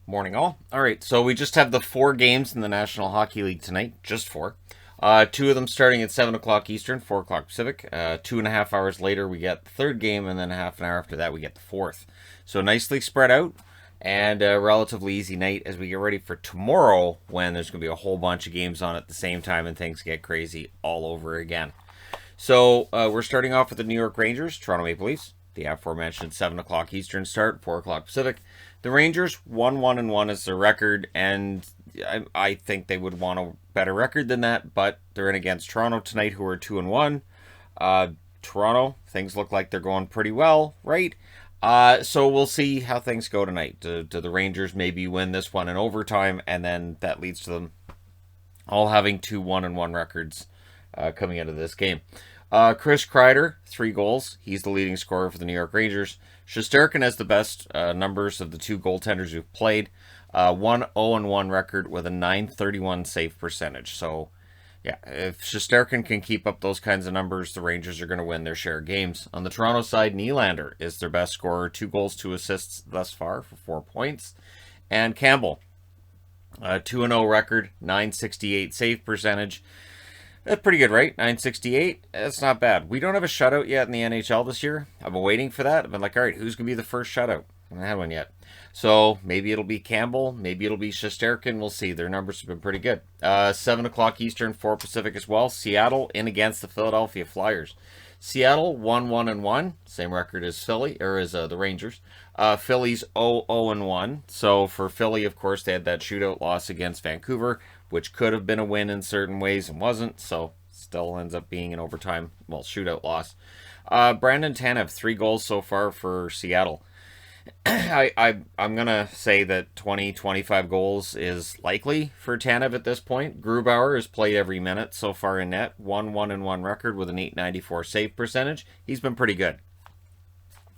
Morning, all. All right, so we just have the 4 games in the National Hockey League tonight, just 4. 2 of them starting at 7 o'clock Eastern, 4 o'clock Pacific. 2.5 hours later, we get the third game, and then a half an hour after that, we get the fourth. So nicely spread out, and a relatively easy night as we get ready for tomorrow, when there's going to be a whole bunch of games on at the same time, and things get crazy all over again. So we're starting off with the New York Rangers, Toronto Maple Leafs. The aforementioned 7 o'clock Eastern start, 4 o'clock Pacific. The Rangers 1-1-1 is their record, and I think they would want a better record than that, but they're in against Toronto tonight, who are 2-1. Toronto, things look like they're going pretty well, right? So we'll see how things go tonight. Do the Rangers maybe win this one in overtime, and then that leads to them all having 2 1-1 records coming out of this game. Chris Kreider, 3 goals. He's the leading scorer for the New York Rangers. Shesterkin has the best numbers of the 2 goaltenders who've played. 1-0-1 record with a .931 save percentage. So, yeah, if Shesterkin can keep up those kinds of numbers, the Rangers are going to win their share of games. On the Toronto side, Nylander is their best scorer. 2 goals, 2 assists thus far for 4 points. And Campbell, 2-0 record, .968 save percentage. That's pretty good, right? .968. That's not bad. We don't have a shutout yet in the NHL this year. I've been waiting for that. I've been like, all right, who's going to be the first shutout? I haven't had one yet. So maybe it'll be Campbell. Maybe it'll be Shesterkin. We'll see. Their numbers have been pretty good. 7 o'clock Eastern, 4 Pacific as well. Seattle in against the Philadelphia Flyers. Seattle 1-1-1, same record as Philly, or as the Rangers. Philly's 0-0-1. So for Philly, of course, they had that shootout loss against Vancouver, which could have been a win in certain ways and wasn't. So still ends up being an overtime, well, shootout loss. Brandon Tanev, 3 goals so far for Seattle. I'm going to say that 20-25 goals is likely for Tanev at this point. Grubauer has played every minute so far in net. 1-1-1 record with an .894 save percentage. He's been pretty good.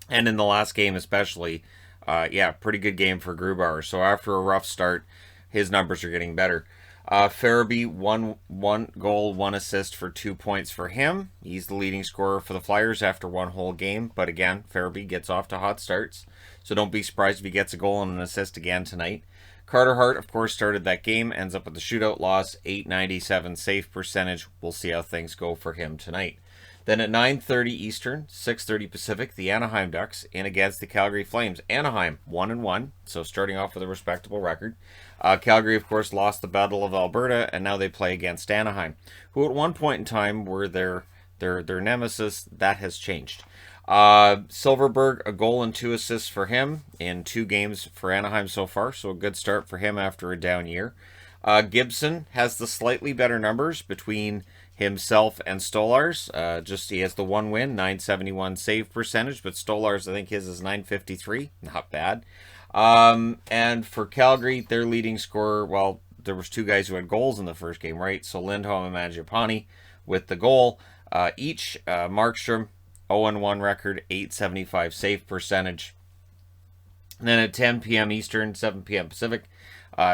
And in the last game especially, pretty good game for Grubauer. So after a rough start, his numbers are getting better. Farabee, 1 goal, 1 assist for 2 points for him. He's the leading scorer for the Flyers after 1 whole game. But again, Farabee gets off to hot starts. So don't be surprised if he gets a goal and an assist again tonight. Carter Hart, of course, started that game. Ends up with the shootout loss, .897 save percentage. We'll see how things go for him tonight. Then at 9:30 Eastern, 6:30 Pacific, the Anaheim Ducks in against the Calgary Flames. Anaheim 1-1, so starting off with a respectable record. Calgary, of course, lost the Battle of Alberta, and now they play against Anaheim, who at one point in time were their nemesis. That has changed. Silverberg, a goal and 2 assists for him in 2 games for Anaheim so far, so a good start for him after a down year. Gibson has the slightly better numbers between himself and Stolarz. He has the 1 win, .971 save percentage, but Stolarz, I think his is .953. Not bad. And for Calgary, their leading scorer, well, there was 2 guys who had goals in the first game, right? So Lindholm and Mangiapane with the goal. Each, Markstrom, 0-1 record, .875 save percentage. And then at 10 p.m. Eastern, 7 p.m. Pacific,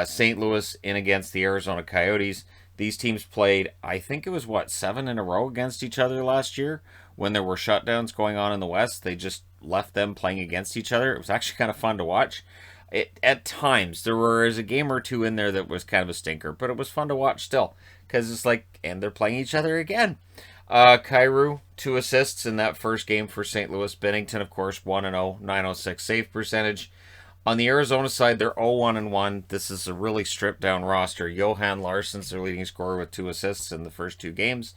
St. Louis in against the Arizona Coyotes. These teams played, I think it was, 7 in a row against each other last year when there were shutdowns going on in the West. They just left them playing against each other. It was actually kind of fun to watch. At times, there was a game or 2 in there that was kind of a stinker, but it was fun to watch still because it's like, and they're playing each other again. Kyrou, 2 assists in that first game for St. Louis. Bennington, of course, 1-0, .906 save percentage. On the Arizona side, they're 0-1-1. This is a really stripped-down roster. Johan Larsson's their leading scorer with 2 assists in the first 2 games.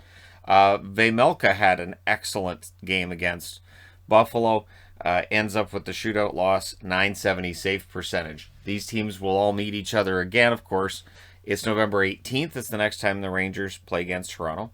Vejmelka had an excellent game against Buffalo. Ends up with the shootout loss, .970 save percentage. These teams will all meet each other again, of course. It's November 18th. It's the next time the Rangers play against Toronto.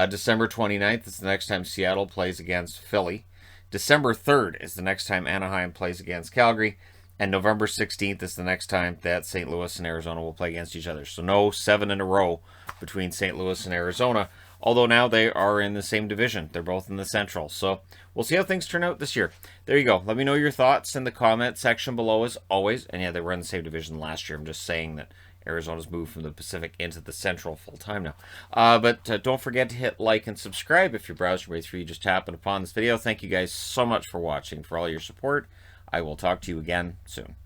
December 29th is the next time Seattle plays against Philly. December 3rd is the next time Anaheim plays against Calgary. And November 16th is the next time that St. Louis and Arizona will play against each other. So no 7 in a row between St. Louis and Arizona. Although now they are in the same division. They're both in the Central. So we'll see how things turn out this year. There you go. Let me know your thoughts in the comment section below as always. And yeah, they were in the same division last year. I'm just saying that Arizona's moved from the Pacific into the Central full time now. But don't forget to hit like and subscribe if you're browsing your way through. You just happened upon this video. Thank you guys so much for watching, for all your support. I will talk to you again soon.